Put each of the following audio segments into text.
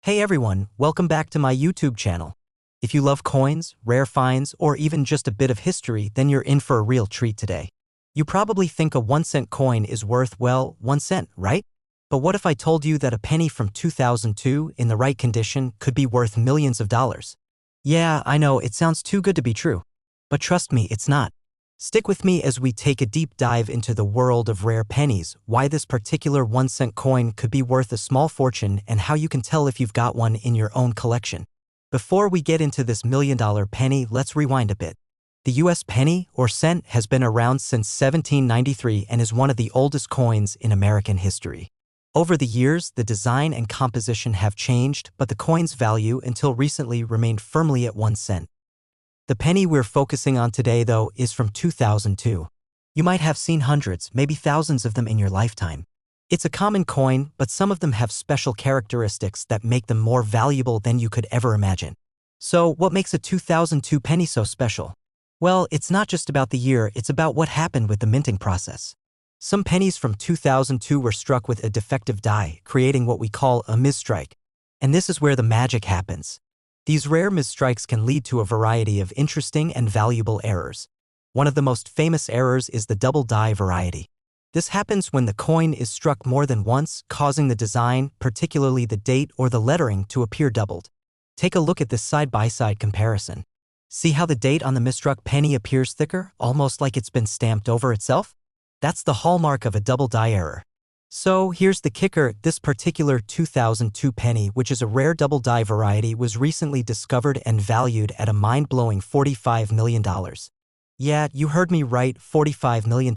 Hey everyone, welcome back to my YouTube channel. If you love coins, rare finds, or even just a bit of history, then you're in for a real treat today. You probably think a 1-cent coin is worth, well, 1 cent, right? But what if I told you that a penny from 2002, in the right condition, could be worth millions of dollars? Yeah, I know, it sounds too good to be true. But trust me, it's not. Stick with me as we take a deep dive into the world of rare pennies, why this particular 1-cent coin could be worth a small fortune, and how you can tell if you've got one in your own collection. Before we get into this million-dollar penny, let's rewind a bit. The US penny, or cent, has been around since 1793 and is one of the oldest coins in American history. Over the years, the design and composition have changed, but the coin's value until recently remained firmly at 1 cent. The penny we're focusing on today, though, is from 2002. You might have seen hundreds, maybe thousands of them in your lifetime. It's a common coin, but some of them have special characteristics that make them more valuable than you could ever imagine. So, what makes a 2002 penny so special? Well, it's not just about the year, it's about what happened with the minting process. Some pennies from 2002 were struck with a defective die, creating what we call a misstrike. And this is where the magic happens. These rare misstrikes can lead to a variety of interesting and valuable errors. One of the most famous errors is the double die variety. This happens when the coin is struck more than once, causing the design, particularly the date or the lettering, to appear doubled. Take a look at this side-by-side comparison. See how the date on the misstruck penny appears thicker, almost like it's been stamped over itself? That's the hallmark of a double die error. So here's the kicker, this particular 2002 penny, which is a rare double die variety, was recently discovered and valued at a mind-blowing $45 million. Yeah, you heard me right, $45 million.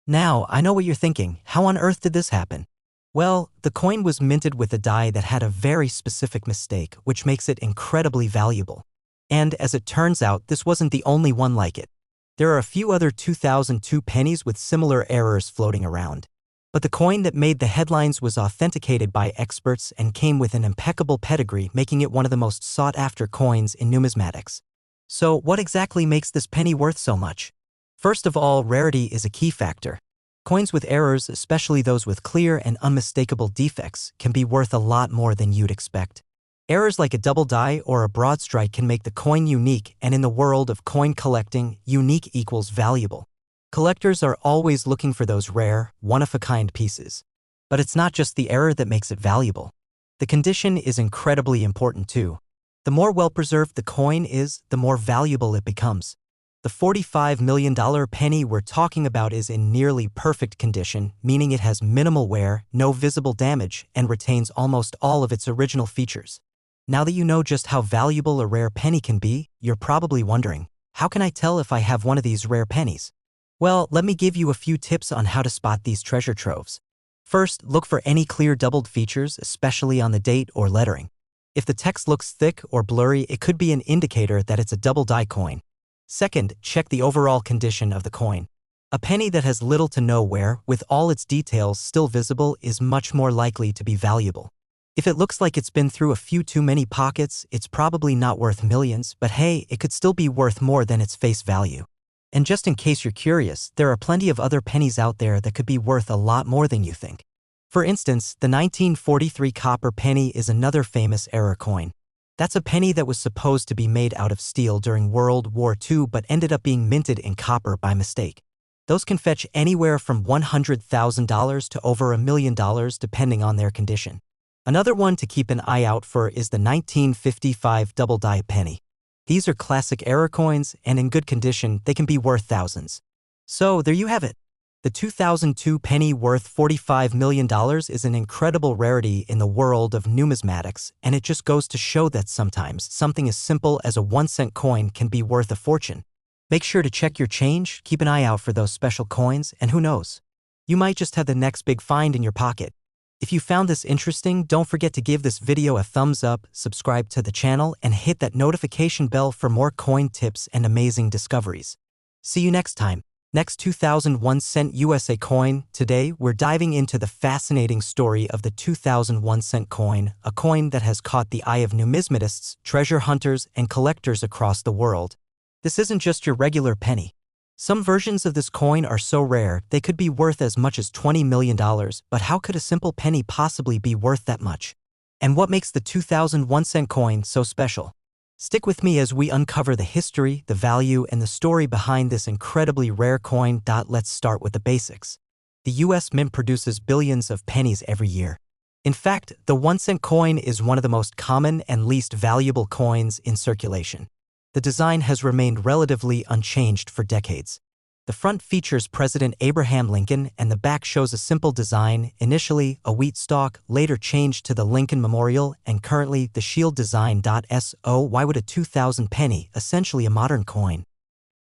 Now, I know what you're thinking, how on earth did this happen? Well, the coin was minted with a die that had a very specific mistake, which makes it incredibly valuable. And as it turns out, this wasn't the only one like it. There are a few other 2002 pennies with similar errors floating around. But the coin that made the headlines was authenticated by experts and came with an impeccable pedigree, making it one of the most sought-after coins in numismatics. So what exactly makes this penny worth so much? First of all, rarity is a key factor. Coins with errors, especially those with clear and unmistakable defects, can be worth a lot more than you'd expect. Errors like a double die or a broad strike can make the coin unique, and in the world of coin collecting, unique equals valuable. Collectors are always looking for those rare, one-of-a-kind pieces. But it's not just the error that makes it valuable. The condition is incredibly important too. The more well-preserved the coin is, the more valuable it becomes. The $45 million penny we're talking about is in nearly perfect condition, meaning it has minimal wear, no visible damage, and retains almost all of its original features. Now that you know just how valuable a rare penny can be, you're probably wondering, how can I tell if I have one of these rare pennies? Well, let me give you a few tips on how to spot these treasure troves. First, look for any clear doubled features, especially on the date or lettering. If the text looks thick or blurry, it could be an indicator that it's a double die coin. Second, check the overall condition of the coin. A penny that has little to no wear, with all its details still visible, is much more likely to be valuable. If it looks like it's been through a few too many pockets, it's probably not worth millions, but hey, it could still be worth more than its face value. And just in case you're curious, there are plenty of other pennies out there that could be worth a lot more than you think. For instance, the 1943 copper penny is another famous error coin. That's a penny that was supposed to be made out of steel during World War II but ended up being minted in copper by mistake. Those can fetch anywhere from $100,000 to over $1 million depending on their condition. Another one to keep an eye out for is the 1955 double die penny. These are classic error coins, and in good condition, they can be worth thousands. So there you have it. The 2002 penny worth $45 million is an incredible rarity in the world of numismatics, and it just goes to show that sometimes something as simple as a 1-cent coin can be worth a fortune. Make sure to check your change, keep an eye out for those special coins, and who knows? You might just have the next big find in your pocket. If you found this interesting, don't forget to give this video a thumbs up, subscribe to the channel, and hit that notification bell for more coin tips and amazing discoveries. See you next time. Next 2001 cent USA coin. Today, we're diving into the fascinating story of the 2001 cent coin, a coin that has caught the eye of numismatists, treasure hunters, and collectors across the world. This isn't just your regular penny. Some versions of this coin are so rare, they could be worth as much as $20 million, but how could a simple penny possibly be worth that much? And what makes the 2001 cent coin so special? Stick with me as we uncover the history, the value, and the story behind this incredibly rare coin. Let's start with the basics. The US Mint produces billions of pennies every year. In fact, the 1 cent coin is one of the most common and least valuable coins in circulation. The design has remained relatively unchanged for decades. The front features President Abraham Lincoln and the back shows a simple design, initially a wheat stalk, later changed to the Lincoln Memorial, and currently the shield design. So why would a 2000 penny, essentially a modern coin,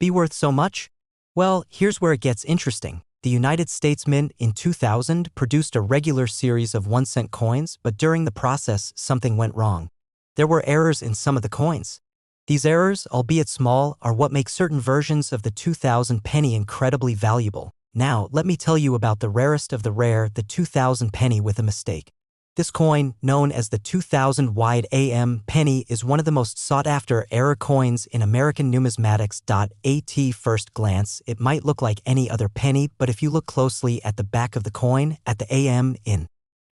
be worth so much? Well, here's where it gets interesting. The United States Mint in 2000 produced a regular series of 1 cent coins, but during the process, something went wrong. There were errors in some of the coins. These errors, albeit small, are what make certain versions of the 2000 penny incredibly valuable. Now, let me tell you about the rarest of the rare, the 2000 penny with a mistake. This coin, known as the 2000 wide AM penny, is one of the most sought-after error coins in American numismatics. At first glance, it might look like any other penny, but if you look closely at the back of the coin, at the AM in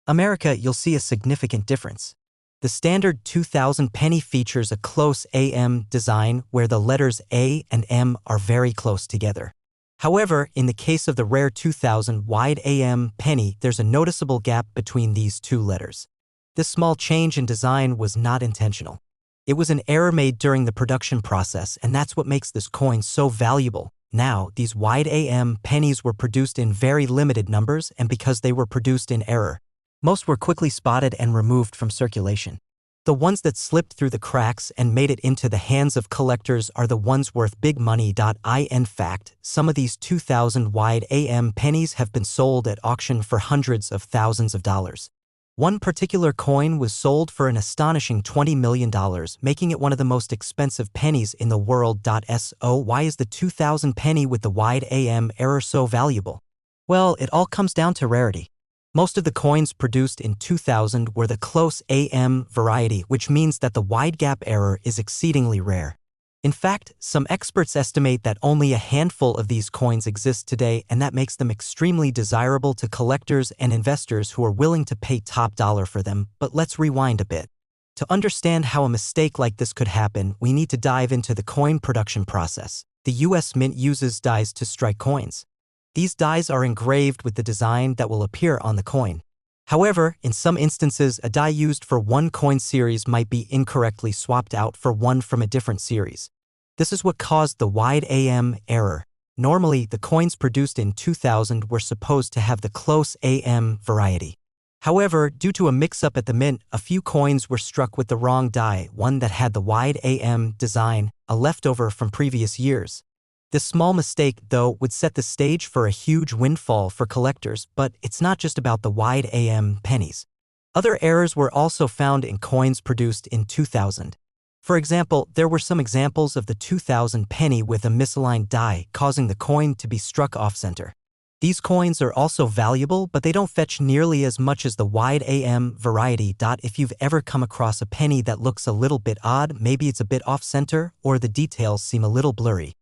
America, you'll see a significant difference. The standard 2000 penny features a close AM design where the letters A and M are very close together. However, in the case of the rare 2000 wide AM penny, there's a noticeable gap between these two letters. This small change in design was not intentional. It was an error made during the production process, and that's what makes this coin so valuable. Now, these wide AM pennies were produced in very limited numbers, and because they were produced in error, most were quickly spotted and removed from circulation. The ones that slipped through the cracks and made it into the hands of collectors are the ones worth big money. In fact, some of these 2000 wide AM pennies have been sold at auction for hundreds of thousands of dollars. One particular coin was sold for an astonishing $20 million, making it one of the most expensive pennies in the world. So why is the 2000 penny with the wide AM error so valuable? Well, it all comes down to rarity. Most of the coins produced in 2000 were the close AM variety, which means that the wide gap error is exceedingly rare. In fact, some experts estimate that only a handful of these coins exist today, and that makes them extremely desirable to collectors and investors who are willing to pay top dollar for them. But let's rewind a bit. To understand how a mistake like this could happen, we need to dive into the coin production process. The US Mint uses dies to strike coins. These dies are engraved with the design that will appear on the coin. However, in some instances, a die used for one coin series might be incorrectly swapped out for one from a different series. This is what caused the wide AM error. Normally, the coins produced in 2000 were supposed to have the close AM variety. However, due to a mix-up at the mint, a few coins were struck with the wrong die, one that had the wide AM design, a leftover from previous years. This small mistake, though, would set the stage for a huge windfall for collectors, but it's not just about the wide AM pennies. Other errors were also found in coins produced in 2000. For example, there were some examples of the 2000 penny with a misaligned die, causing the coin to be struck off-center. These coins are also valuable, but they don't fetch nearly as much as the wide AM variety. If you've ever come across a penny that looks a little bit odd, maybe it's a bit off-center, or the details seem a little blurry,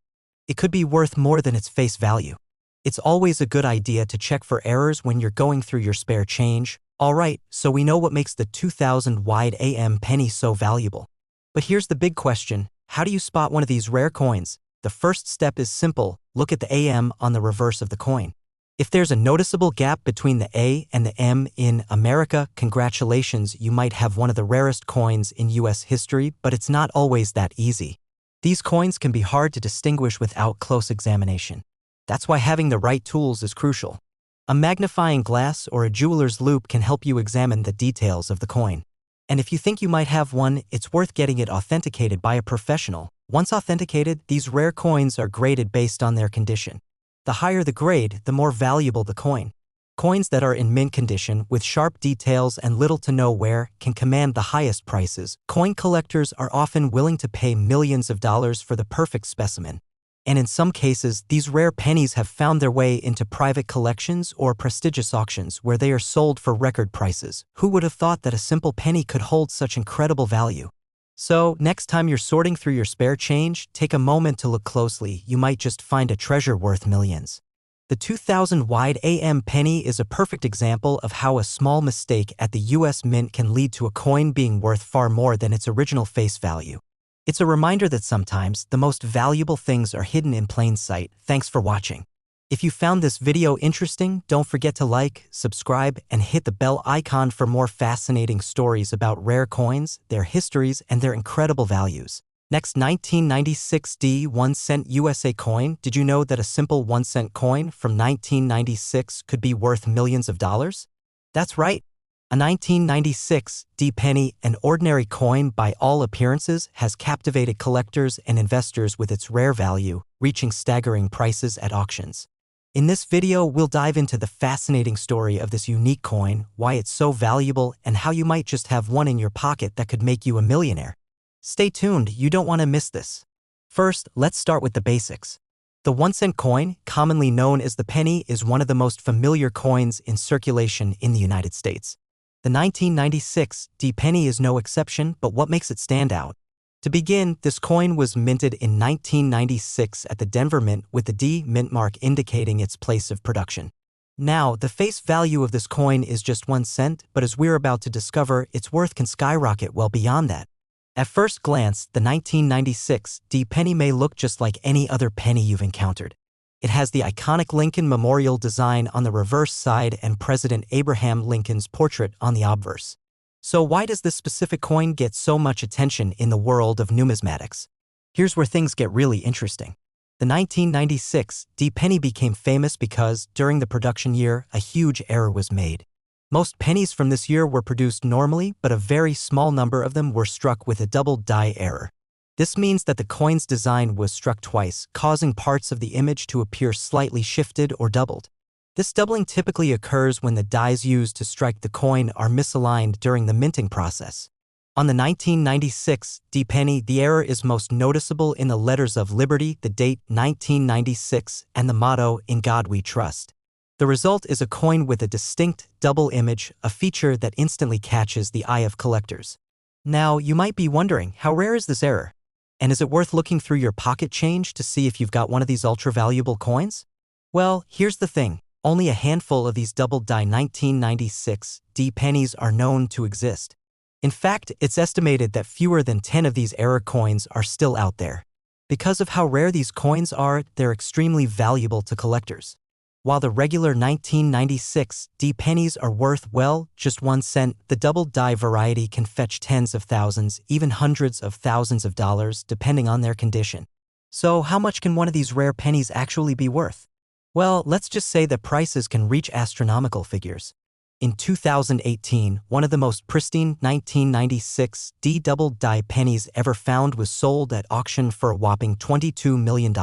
it could be worth more than its face value. It's always a good idea to check for errors when you're going through your spare change. Alright, so we know what makes the 2000 wide AM penny so valuable. But here's the big question, how do you spot one of these rare coins? The first step is simple, look at the AM on the reverse of the coin. If there's a noticeable gap between the A and the M in America, congratulations, you might have one of the rarest coins in US history, but it's not always that easy. These coins can be hard to distinguish without close examination. That's why having the right tools is crucial. A magnifying glass or a jeweler's loupe can help you examine the details of the coin. And if you think you might have one, it's worth getting it authenticated by a professional. Once authenticated, these rare coins are graded based on their condition. The higher the grade, the more valuable the coin. Coins that are in mint condition, with sharp details and little to no wear, can command the highest prices. Coin collectors are often willing to pay millions of dollars for the perfect specimen. And in some cases, these rare pennies have found their way into private collections or prestigious auctions where they are sold for record prices. Who would have thought that a simple penny could hold such incredible value? So, next time you're sorting through your spare change, take a moment to look closely. You might just find a treasure worth millions. The 2000 wide AM penny is a perfect example of how a small mistake at the US Mint can lead to a coin being worth far more than its original face value. It's a reminder that sometimes the most valuable things are hidden in plain sight. Thanks for watching. If you found this video interesting, don't forget to like, subscribe, and hit the bell icon for more fascinating stories about rare coins, their histories, and their incredible values. Next, 1996 1-cent USA coin. Did you know that a simple 1-cent coin from 1996 could be worth millions of dollars? That's right. A 1996 penny, an ordinary coin by all appearances, has captivated collectors and investors with its rare value, reaching staggering prices at auctions. In this video, we'll dive into the fascinating story of this unique coin, why it's so valuable, and how you might just have one in your pocket that could make you a millionaire. Stay tuned, you don't want to miss this. First, let's start with the basics. The 1-cent coin, commonly known as the penny, is one of the most familiar coins in circulation in the United States. The 1996 penny is no exception, but what makes it stand out? To begin, this coin was minted in 1996 at the Denver Mint with the D mint mark indicating its place of production. Now, the face value of this coin is just 1 cent, but as we're about to discover, its worth can skyrocket well beyond that. At first glance, the 1996 penny may look just like any other penny you've encountered. It has the iconic Lincoln Memorial design on the reverse side and President Abraham Lincoln's portrait on the obverse. So why does this specific coin get so much attention in the world of numismatics? Here's where things get really interesting. The 1996 penny became famous because, during the production year, a huge error was made. Most pennies from this year were produced normally, but a very small number of them were struck with a double die error. This means that the coin's design was struck twice, causing parts of the image to appear slightly shifted or doubled. This doubling typically occurs when the dies used to strike the coin are misaligned during the minting process. On the 1996 penny, the error is most noticeable in the letters of Liberty, the date 1996, and the motto, "In God We Trust." The result is a coin with a distinct double image, a feature that instantly catches the eye of collectors. Now, you might be wondering, how rare is this error? And is it worth looking through your pocket change to see if you've got one of these ultra-valuable coins? Well, here's the thing. Only a handful of these double-die 1996 pennies are known to exist. In fact, it's estimated that fewer than 10 of these error coins are still out there. Because of how rare these coins are, they're extremely valuable to collectors. While the regular 1996 pennies are worth, well, just 1 cent, the double-die variety can fetch tens of thousands, even hundreds of thousands of dollars, depending on their condition. So how much can one of these rare pennies actually be worth? Well, let's just say that prices can reach astronomical figures. In 2018, one of the most pristine 1996 double-die pennies ever found was sold at auction for a whopping $22 million.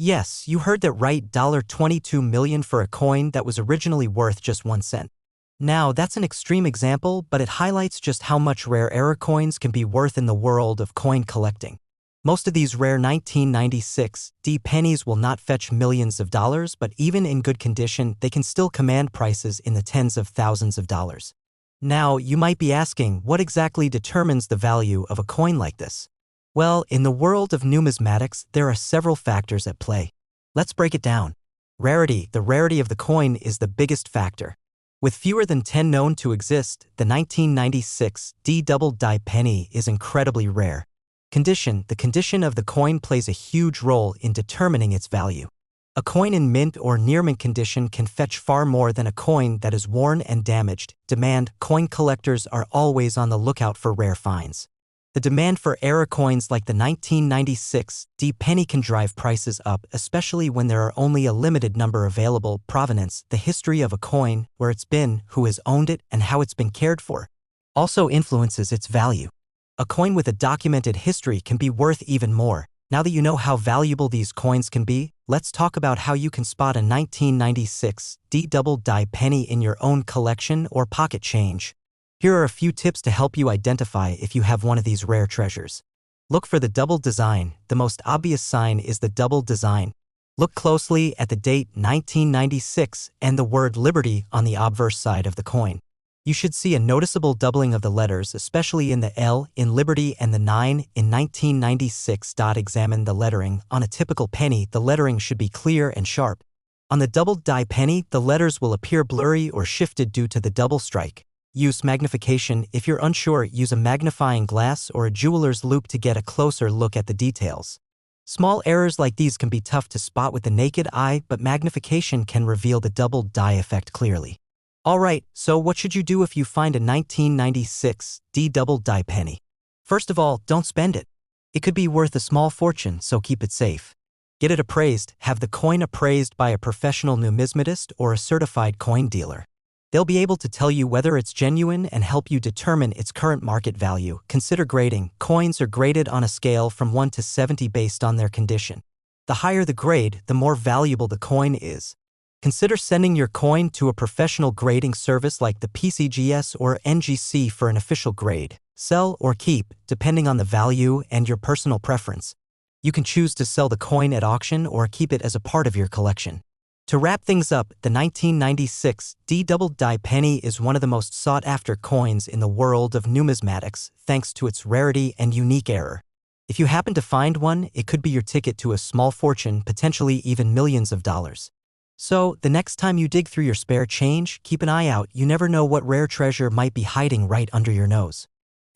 Yes, you heard that right, $22 million for a coin that was originally worth just 1 cent. Now, that's an extreme example, but it highlights just how much rare error coins can be worth in the world of coin collecting. Most of these rare 1996 pennies will not fetch millions of dollars, but even in good condition, they can still command prices in the tens of thousands of dollars. Now, you might be asking, what exactly determines the value of a coin like this? Well, in the world of numismatics, there are several factors at play. Let's break it down. Rarity. The rarity of the coin is the biggest factor. With fewer than 10 known to exist, the 1996 double-die penny is incredibly rare. Condition. The condition of the coin plays a huge role in determining its value. A coin in mint or near-mint condition can fetch far more than a coin that is worn and damaged. Demand. Coin collectors are always on the lookout for rare finds. The demand for error coins like the 1996 penny can drive prices up, especially when there are only a limited number available. Provenance. The history of a coin, where it's been, who has owned it, and how it's been cared for, also influences its value. A coin with a documented history can be worth even more. Now that you know how valuable these coins can be, let's talk about how you can spot a 1996 double-die penny in your own collection or pocket change. Here are a few tips to help you identify if you have one of these rare treasures. Look for the double design. The most obvious sign is the double design. Look closely at the date 1996 and the word Liberty on the obverse side of the coin. You should see a noticeable doubling of the letters, especially in the L in Liberty and the 9 in 1996. Examine the lettering. On a typical penny, the lettering should be clear and sharp. On the doubled die penny, the letters will appear blurry or shifted due to the double strike. Use magnification. If you're unsure, use a magnifying glass or a jeweler's loupe to get a closer look at the details. Small errors like these can be tough to spot with the naked eye, but magnification can reveal the doubled die effect clearly. Alright, so what should you do if you find a 1996 D doubled die penny? First of all, don't spend it. It could be worth a small fortune, so keep it safe. Get it appraised. Have the coin appraised by a professional numismatist or a certified coin dealer. They'll be able to tell you whether it's genuine and help you determine its current market value. Consider grading. Coins are graded on a scale from 1 to 70 based on their condition. The higher the grade, the more valuable the coin is. Consider sending your coin to a professional grading service like the PCGS or NGC for an official grade. Sell or keep, depending on the value and your personal preference. You can choose to sell the coin at auction or keep it as a part of your collection. To wrap things up, the 1996 D doubled die penny is one of the most sought-after coins in the world of numismatics, thanks to its rarity and unique error. If you happen to find one, it could be your ticket to a small fortune, potentially even millions of dollars. So, the next time you dig through your spare change, keep an eye out. You never know what rare treasure might be hiding right under your nose.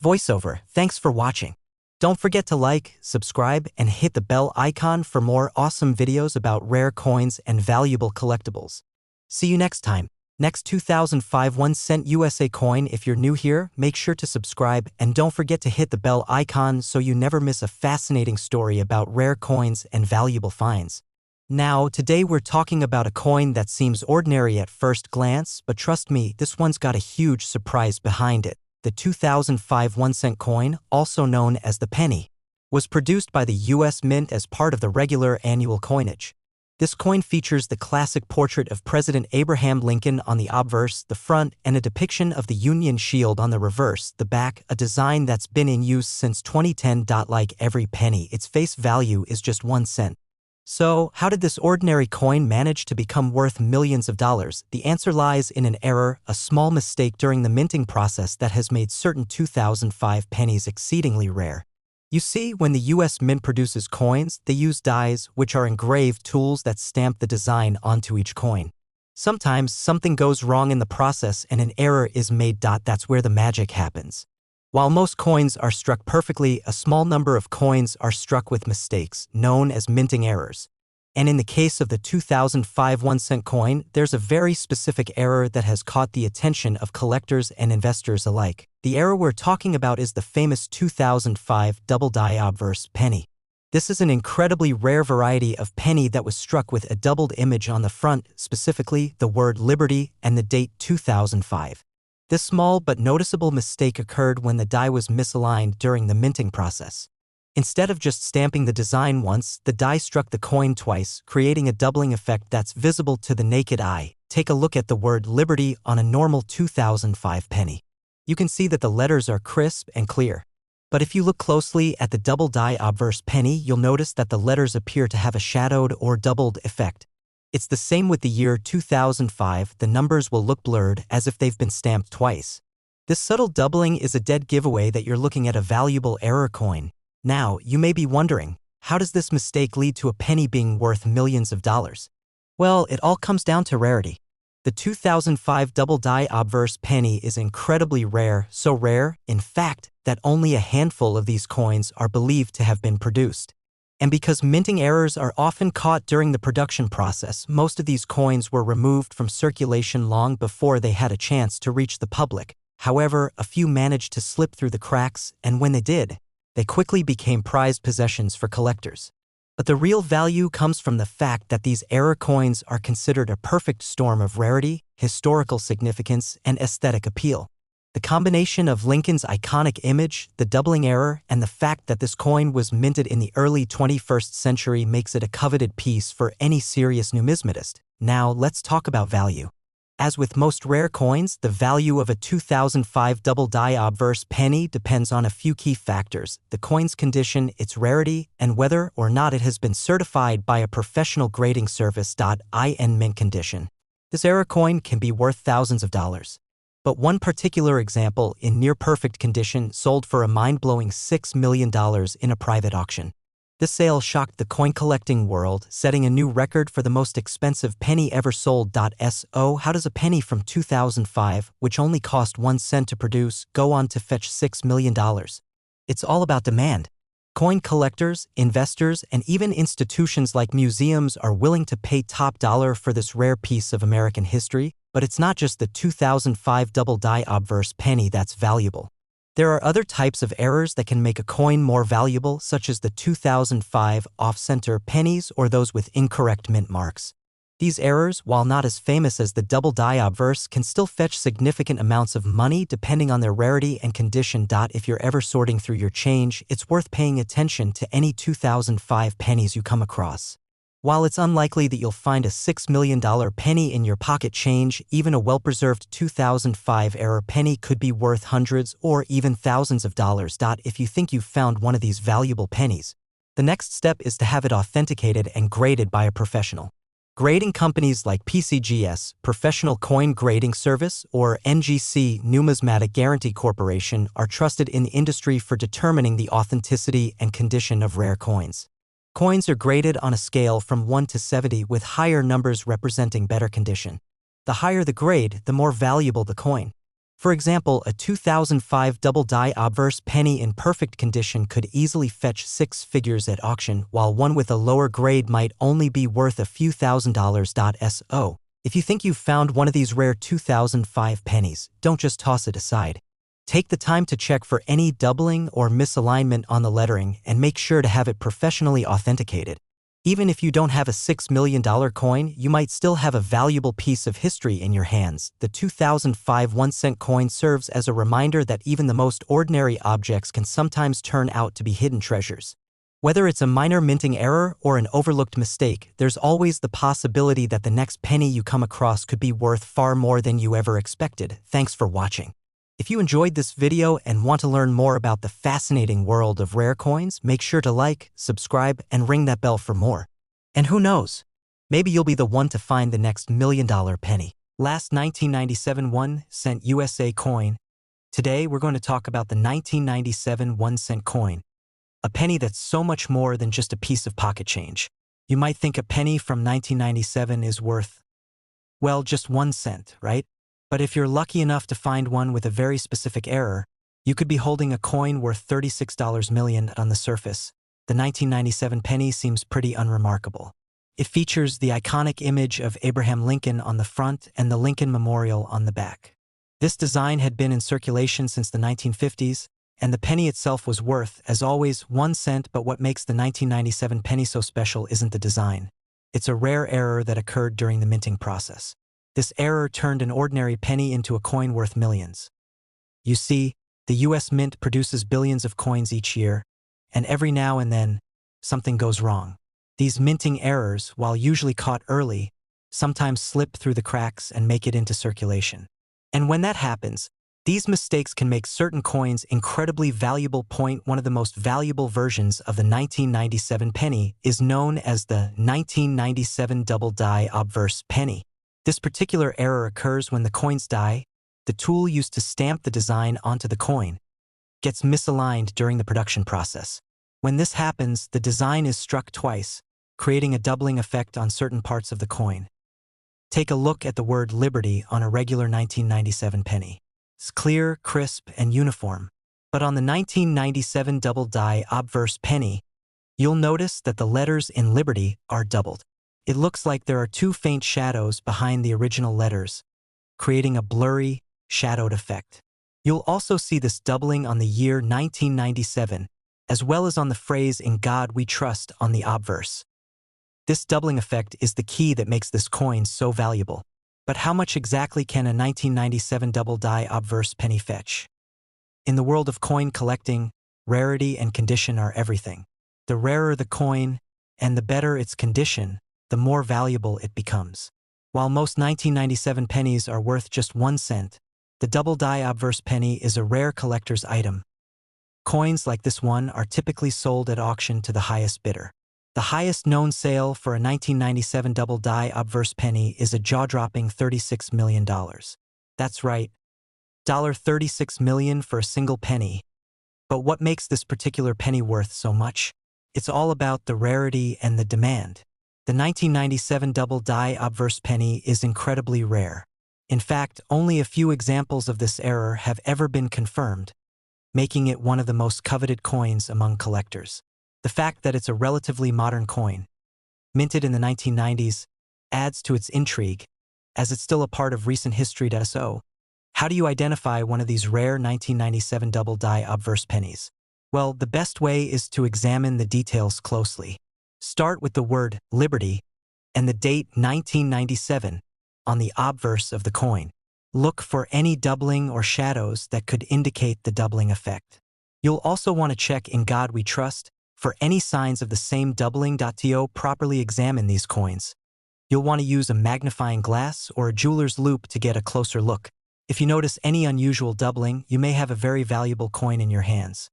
Voiceover, thanks for watching. Don't forget to like, subscribe, and hit the bell icon for more awesome videos about rare coins and valuable collectibles. See you next time. Next 2005 1-cent USA coin. If you're new here, make sure to subscribe and don't forget to hit the bell icon so you never miss a fascinating story about rare coins and valuable finds. Now, today we're talking about a coin that seems ordinary at first glance, but trust me, this one's got a huge surprise behind it. The 2005 1-cent coin, also known as the penny, was produced by the U.S. Mint as part of the regular annual coinage. This coin features the classic portrait of President Abraham Lincoln on the obverse, the front, and a depiction of the Union shield on the reverse, the back, a design that's been in use since 2010. Like every penny, its face value is just 1 cent. So, how did this ordinary coin manage to become worth millions of dollars? The answer lies in an error, a small mistake during the minting process that has made certain 2005 pennies exceedingly rare. You see, when the U.S. Mint produces coins, they use dies, which are engraved tools that stamp the design onto each coin. Sometimes something goes wrong in the process and an error is made. That's where the magic happens. While most coins are struck perfectly, a small number of coins are struck with mistakes, known as minting errors. And in the case of the 2005 1-cent coin, there's a very specific error that has caught the attention of collectors and investors alike. The error we're talking about is the famous 2005 double die obverse penny. This is an incredibly rare variety of penny that was struck with a doubled image on the front, specifically the word Liberty and the date 2005. This small but noticeable mistake occurred when the die was misaligned during the minting process. Instead of just stamping the design once, the die struck the coin twice, creating a doubling effect that's visible to the naked eye. Take a look at the word Liberty on a normal 2005 penny. You can see that the letters are crisp and clear. But if you look closely at the double die obverse penny, you'll notice that the letters appear to have a shadowed or doubled effect. It's the same with the year 2005, the numbers will look blurred as if they've been stamped twice. This subtle doubling is a dead giveaway that you're looking at a valuable error coin. Now, you may be wondering, how does this mistake lead to a penny being worth millions of dollars? Well, it all comes down to rarity. The 2005 double die obverse penny is incredibly rare, so rare, in fact, that only a handful of these coins are believed to have been produced. And because minting errors are often caught during the production process, most of these coins were removed from circulation long before they had a chance to reach the public. However, a few managed to slip through the cracks, and when they did, they quickly became prized possessions for collectors. But the real value comes from the fact that these error coins are considered a perfect storm of rarity, historical significance, and aesthetic appeal. The combination of Lincoln's iconic image, the doubling error, and the fact that this coin was minted in the early 21st century makes it a coveted piece for any serious numismatist. Now, let's talk about value. As with most rare coins, the value of a 2005 double die obverse penny depends on a few key factors: the coin's condition, its rarity, and whether or not it has been certified by a professional grading service. In mint condition, this error coin can be worth thousands of dollars. But one particular example, in near-perfect condition, sold for a mind-blowing $6 million in a private auction. This sale shocked the coin-collecting world, setting a new record for the most expensive penny ever sold. So, how does a penny from 2005, which only cost 1 cent to produce, go on to fetch $6 million? It's all about demand. Coin collectors, investors, and even institutions like museums are willing to pay top dollar for this rare piece of American history, but it's not just the 2005 double-die obverse penny that's valuable. There are other types of errors that can make a coin more valuable, such as the 2005 off-center pennies or those with incorrect mint marks. These errors, while not as famous as the double-die obverse, can still fetch significant amounts of money depending on their rarity and condition. If you're ever sorting through your change, it's worth paying attention to any 2005 pennies you come across. While it's unlikely that you'll find a $6 million penny in your pocket change, even a well-preserved 2005 era penny could be worth hundreds or even thousands of dollars. If you think you've found one of these valuable pennies, the next step is to have it authenticated and graded by a professional. Grading companies like PCGS, Professional Coin Grading Service, or NGC, Numismatic Guarantee Corporation, are trusted in the industry for determining the authenticity and condition of rare coins. Coins are graded on a scale from 1 to 70, with higher numbers representing better condition. The higher the grade, the more valuable the coin. For example, a 2005 double-die obverse penny in perfect condition could easily fetch 6 figures at auction, while one with a lower grade might only be worth a few $1,000s. So, if you think you've found one of these rare 2005 pennies, don't just toss it aside. Take the time to check for any doubling or misalignment on the lettering and make sure to have it professionally authenticated. Even if you don't have a $6 million coin, you might still have a valuable piece of history in your hands. The 2005 1-cent coin serves as a reminder that even the most ordinary objects can sometimes turn out to be hidden treasures. Whether it's a minor minting error or an overlooked mistake, there's always the possibility that the next penny you come across could be worth far more than you ever expected. Thanks for watching. If you enjoyed this video and want to learn more about the fascinating world of rare coins, make sure to like, subscribe, and ring that bell for more. And who knows? Maybe you'll be the one to find the next $1 million penny. Last 1997 1-cent USA coin. Today we're going to talk about the 1997 1-cent coin, a penny that's so much more than just a piece of pocket change. You might think a penny from 1997 is worth, well, just 1 cent, right? But if you're lucky enough to find one with a very specific error, you could be holding a coin worth $36 million on the surface. The 1997 penny seems pretty unremarkable. It features the iconic image of Abraham Lincoln on the front and the Lincoln Memorial on the back. This design had been in circulation since the 1950s, and the penny itself was worth, as always, 1 cent. But what makes the 1997 penny so special isn't the design. It's a rare error that occurred during the minting process. This error turned an ordinary penny into a coin worth millions. You see, the US Mint produces billions of coins each year, and every now and then, something goes wrong. These minting errors, while usually caught early, sometimes slip through the cracks and make it into circulation. And when that happens, these mistakes can make certain coins incredibly valuable. One of the most valuable versions of the 1997 penny is known as the 1997 double-die obverse penny. This particular error occurs when the coin's die, the tool used to stamp the design onto the coin, gets misaligned during the production process. When this happens, the design is struck twice, creating a doubling effect on certain parts of the coin. Take a look at the word Liberty on a regular 1997 penny. It's clear, crisp, and uniform. But on the 1997 double-die obverse penny, you'll notice that the letters in Liberty are doubled. It looks like there are 2 faint shadows behind the original letters, creating a blurry, shadowed effect. You'll also see this doubling on the year 1997, as well as on the phrase "In God We Trust" on the obverse. This doubling effect is the key that makes this coin so valuable. But how much exactly can a 1997 double-die obverse penny fetch? In the world of coin collecting, rarity and condition are everything. The rarer the coin, and the better its condition, the more valuable it becomes. While most 1997 pennies are worth just 1 cent, the double-die obverse penny is a rare collector's item. Coins like this one are typically sold at auction to the highest bidder. The highest known sale for a 1997 double-die obverse penny is a jaw-dropping $36 million. That's right, $36 million for a single penny. But what makes this particular penny worth so much? It's all about the rarity and the demand. The 1997 double die obverse penny is incredibly rare. In fact, only a few examples of this error have ever been confirmed, making it one of the most coveted coins among collectors. The fact that it's a relatively modern coin, minted in the 1990s, adds to its intrigue, as it's still a part of recent history. So, how do you identify one of these rare 1997 double die obverse pennies? Well, the best way is to examine the details closely. Start with the word Liberty and the date 1997 on the obverse of the coin. Look for any doubling or shadows that could indicate the doubling effect. You'll also want to check In God We Trust for any signs of the same doubling. To properly examine these coins, you'll want to use a magnifying glass or a jeweler's loupe to get a closer look. If you notice any unusual doubling, you may have a very valuable coin in your hands.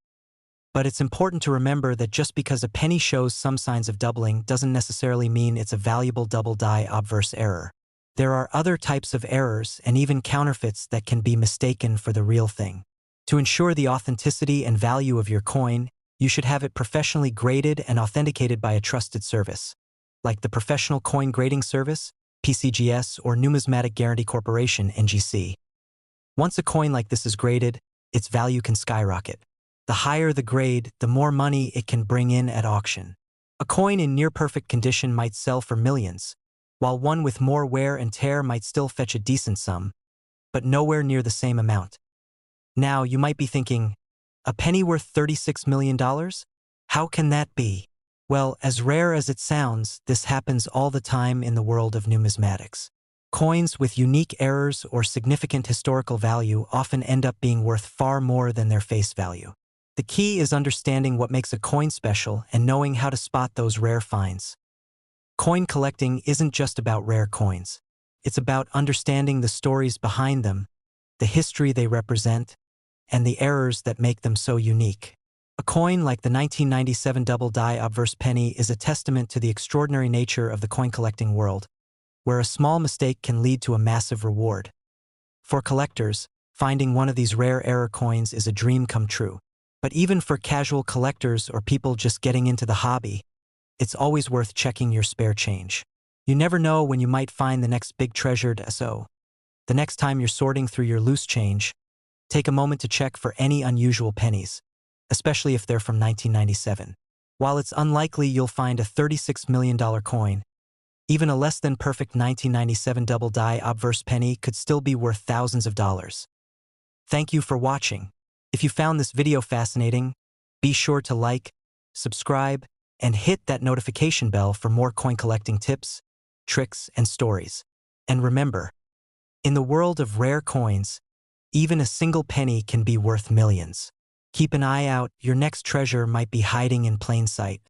But it's important to remember that just because a penny shows some signs of doubling doesn't necessarily mean it's a valuable double die obverse error. There are other types of errors and even counterfeits that can be mistaken for the real thing. To ensure the authenticity and value of your coin, you should have it professionally graded and authenticated by a trusted service, like the Professional Coin Grading Service, PCGS, or Numismatic Guarantee Corporation, NGC. Once a coin like this is graded, its value can skyrocket. The higher the grade, the more money it can bring in at auction. A coin in near-perfect condition might sell for millions, while one with more wear and tear might still fetch a decent sum, but nowhere near the same amount. Now, you might be thinking, a penny worth $36 million? How can that be? Well, as rare as it sounds, this happens all the time in the world of numismatics. Coins with unique errors or significant historical value often end up being worth far more than their face value. The key is understanding what makes a coin special and knowing how to spot those rare finds. Coin collecting isn't just about rare coins. It's about understanding the stories behind them, the history they represent, and the errors that make them so unique. A coin like the 1997 double die obverse penny is a testament to the extraordinary nature of the coin collecting world, where a small mistake can lead to a massive reward. For collectors, finding one of these rare error coins is a dream come true. But even for casual collectors or people just getting into the hobby, it's always worth checking your spare change. You never know when you might find the next big treasured SO. The next time you're sorting through your loose change, take a moment to check for any unusual pennies, especially if they're from 1997. While it's unlikely you'll find a $36 million coin, even a less than perfect 1997 double die obverse penny could still be worth thousands of dollars. Thank you for watching. If you found this video fascinating, be sure to like, subscribe, and hit that notification bell for more coin collecting tips, tricks, and stories. And remember, in the world of rare coins, even a single penny can be worth millions. Keep an eye out, your next treasure might be hiding in plain sight.